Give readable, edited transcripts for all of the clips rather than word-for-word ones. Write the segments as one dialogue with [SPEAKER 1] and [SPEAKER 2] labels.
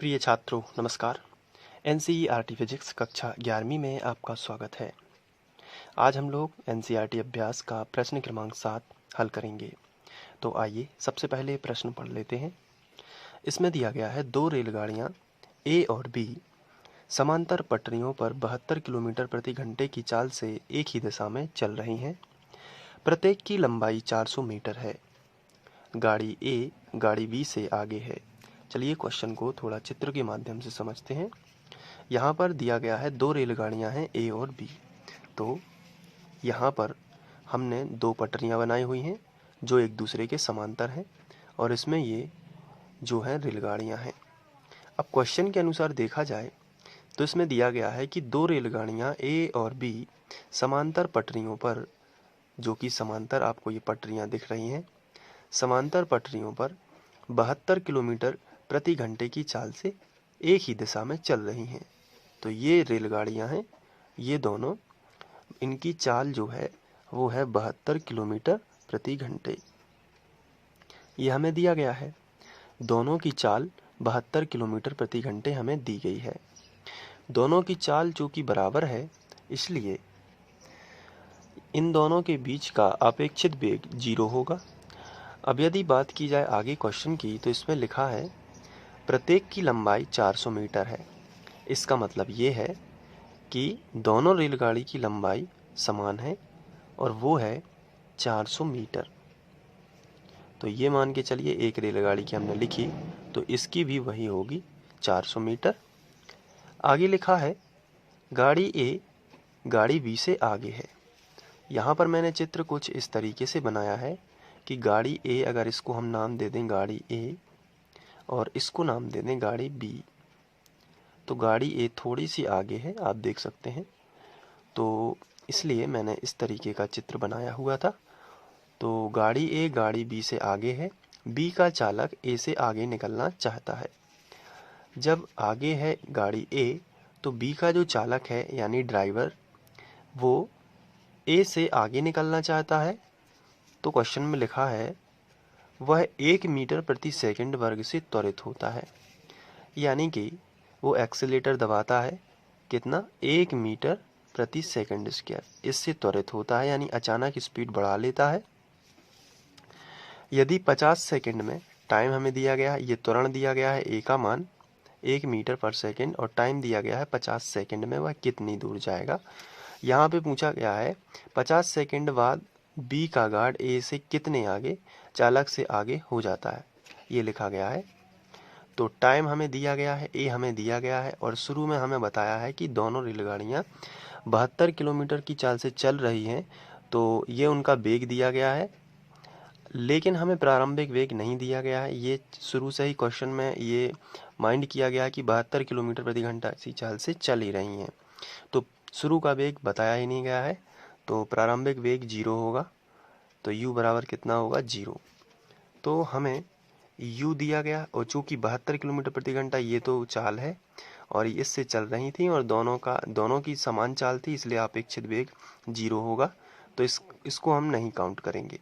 [SPEAKER 1] प्रिय छात्रों नमस्कार। एनसीईआरटी फिजिक्स कक्षा 11वीं में आपका स्वागत है। आज हम लोग एनसीईआरटी अभ्यास का प्रश्न क्रमांक 7 हल करेंगे। तो आइए सबसे पहले प्रश्न पढ़ लेते हैं। इसमें दिया गया है दो रेलगाड़ियां ए और बी समांतर पटरियों पर 72 किलोमीटर प्रति घंटे की चाल से एक ही दिशा में चल रही हैं। प्रत्येक की लंबाई 400 मीटर है। गाड़ी ए गाड़ी बी से आगे है। चलिए क्वेश्चन को थोड़ा चित्र के माध्यम से समझते हैं। यहाँ पर दिया गया है दो रेलगाड़ियाँ हैं ए और बी। तो यहाँ पर हमने दो पटरियाँ बनाई हुई हैं जो एक दूसरे के समांतर हैं और इसमें ये जो है रेलगाड़ियाँ हैं। अब क्वेश्चन के अनुसार देखा जाए तो इसमें दिया गया है कि दो रेलगाड़ियाँ ए और बी समांतर पटरियों पर, जो कि समांतर आपको ये पटरियाँ दिख रही हैं, समांतर पटरियों पर 72 किलोमीटर प्रति घंटे की चाल से एक ही दिशा में चल रही हैं। तो ये रेलगाड़ियां हैं, ये दोनों, इनकी चाल जो है वो है 72 किलोमीटर प्रति घंटे। ये हमें दिया गया है, दोनों की चाल 72 किलोमीटर प्रति घंटे हमें दी गई है। दोनों की चाल चूँकि बराबर है, इसलिए इन दोनों के बीच का अपेक्षित वेग 0 होगा। अब यदि बात की जाए आगे क्वेश्चन की, तो इसमें लिखा है प्रत्येक की लंबाई 400 मीटर है। इसका मतलब ये है कि दोनों रेलगाड़ी की लंबाई समान है और वो है 400 मीटर। तो ये मान के चलिए एक रेलगाड़ी की हमने लिखी तो इसकी भी वही होगी 400 मीटर। आगे लिखा है गाड़ी ए गाड़ी बी से आगे है। यहाँ पर मैंने चित्र कुछ इस तरीके से बनाया है कि गाड़ी ए, अगर इसको हम नाम दे दें गाड़ी ए और इसको नाम दे दें गाड़ी बी, तो गाड़ी ए थोड़ी सी आगे है, आप देख सकते हैं। तो इसलिए मैंने इस तरीके का चित्र बनाया हुआ था। तो गाड़ी ए गाड़ी बी से आगे है, बी का चालक ए से आगे निकलना चाहता है। जब आगे है गाड़ी ए, तो बी का जो चालक है यानी ड्राइवर, वो ए से आगे निकलना चाहता है। तो क्वेश्चन में लिखा है वह 1 मीटर प्रति सेकंड वर्ग से त्वरित होता है, यानी कि वो एक्सीलेटर दबाता है कितना, 1 मीटर प्रति सेकंड स्क्वायर, इससे त्वरित होता है यानी अचानक स्पीड बढ़ा लेता है। यदि 50 सेकंड में टाइम हमें दिया गया है, ये त्वरण दिया गया है ए का मान 1 मीटर पर सेकंड और टाइम दिया गया है 50 सेकंड में वह कितनी दूर जाएगा। यहाँ पे पूछा गया है 50 सेकंड बाद बी का गार्ड ए से कितने आगे, चालक से आगे हो जाता है, ये लिखा गया है। तो टाइम हमें दिया गया है, ए हमें दिया गया है और शुरू में हमें बताया है कि दोनों रेलगाड़ियाँ 72 किलोमीटर की चाल से चल रही हैं। तो ये उनका वेग दिया गया है, लेकिन हमें प्रारंभिक वेग नहीं दिया गया है। ये शुरू से ही क्वेश्चन में ये माइंड किया गया कि 72 किलोमीटर प्रति घंटा की चाल से चल ही रही हैं, तो शुरू का वेग बताया ही नहीं गया है। तो प्रारंभिक वेग 0 होगा, तो u बराबर कितना होगा 0। तो हमें u दिया गया और चूँकि 72 किलोमीटर प्रति घंटा ये तो चाल है और इससे चल रही थी और दोनों की समान चाल थी, इसलिए अपेक्षित वेग 0 होगा। तो इसको हम नहीं काउंट करेंगे।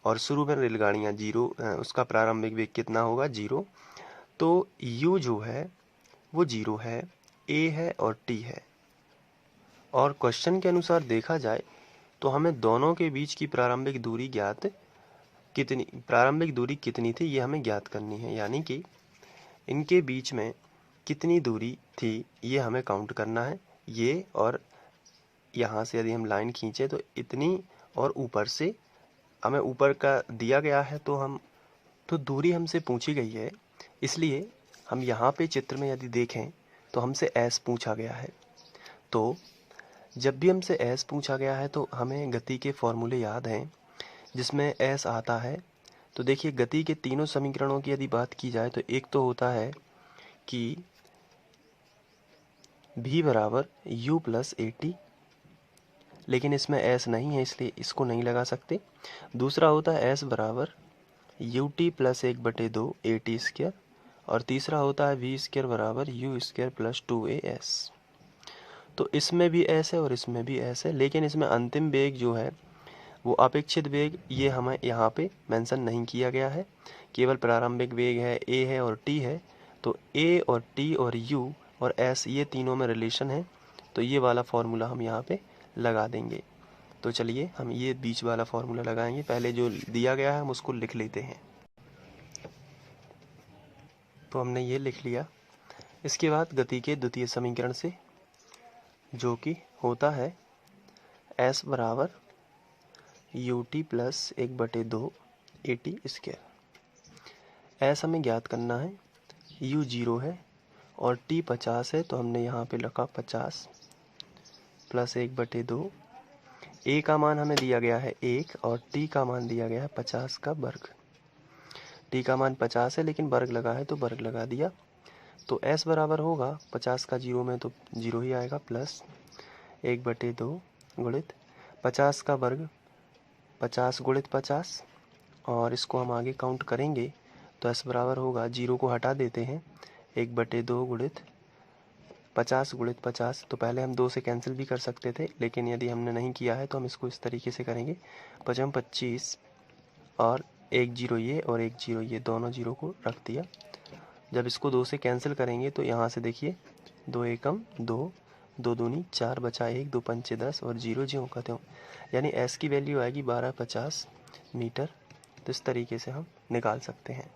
[SPEAKER 1] और शुरू में रेलगाड़ियाँ 0, उसका प्रारंभिक वेग कितना होगा 0। तो u जो है वो 0 है, a है और t है। और क्वेश्चन के अनुसार देखा जाए तो हमें दोनों के बीच की प्रारंभिक दूरी कितनी थी ये हमें ज्ञात करनी है, यानी कि इनके बीच में कितनी दूरी थी ये हमें काउंट करना है। ये और यहाँ से यदि हम लाइन खींचे तो इतनी, और ऊपर से हमें ऊपर का दिया गया है तो दूरी हमसे पूछी गई है, इसलिए हम यहाँ पे चित्र में यदि देखें तो हमसे s पूछा गया है। तो जब भी हमसे s पूछा गया है तो हमें गति के फॉर्मूले याद हैं जिसमें s आता है। तो देखिए गति के तीनों समीकरणों की यदि बात की जाए तो एक तो होता है कि v बराबर u प्लस at, लेकिन इसमें s नहीं है इसलिए इसको नहीं लगा सकते। दूसरा होता है s बराबर ut प्लस 1/2 at स्क्वायर और तीसरा होता है v स्क्वायर बराबर u स्क्वायर प्लस 2as। तो इसमें भी s है और इसमें भी s है, लेकिन इसमें अंतिम वेग जो है वो अपेक्षित वेग ये हमें यहाँ पे मेंशन नहीं किया गया है, केवल प्रारंभिक वेग है a है और t है। तो ए और टी और यू और एस ये तीनों में रिलेशन है, तो ये वाला फॉर्मूला हम यहाँ पे लगा देंगे। तो चलिए हम ये बीच वाला फॉर्मूला लगाएंगे। पहले जो दिया गया है हम उसको लिख लेते हैं। तो हमने ये लिख लिया। इसके बाद गति के द्वितीय समीकरण से, जो कि होता है s बराबर U T plus 1/2 A T square. s हमें ज्ञात करना है, u 0 है और t 50 है, तो हमने यहाँ पे लिखा 50 प्लस 1/2। a का मान हमें दिया गया है 1 और t का मान दिया गया है 50 का वर्ग। t का मान 50 है लेकिन वर्ग लगा है तो वर्ग लगा दिया। तो s बराबर होगा 50 का 0 में तो 0 ही आएगा, प्लस 1/2 गुणित 50 का वर्ग 50 गुणित 50, और इसको हम आगे काउंट करेंगे तो s बराबर होगा, 0 को हटा देते हैं, 1/2 गुणित 50 गुणित 50। तो पहले हम 2 से कैंसिल भी कर सकते थे, लेकिन यदि हमने नहीं किया है तो हम इसको इस तरीके से करेंगे, 25 और 1 0 ये और 1 0 ये, दोनों 0 को रख दिया। जब इसको 2 से कैंसिल करेंगे तो यहाँ से देखिए 2 एकम 2, 2 दूनी 4, बचा 1, 2 पंचे 10 और 0 ज्यों का त्यों, यानी s की वैल्यू आएगी 1250 मीटर। तो इस तरीके से हम निकाल सकते हैं।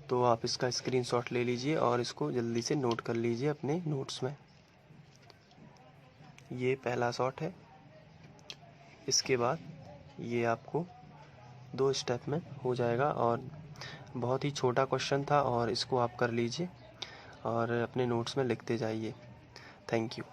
[SPEAKER 1] तो आप इसका स्क्रीनशॉट ले लीजिए और इसको जल्दी से नोट कर लीजिए अपने नोट्स में। ये पहला शॉट है। इसके बाद ये आपको 2 स्टेप में हो जाएगा और बहुत ही छोटा क्वेश्चन था, और इसको आप कर लीजिए और अपने नोट्स में लिखते जाइए। Thank you.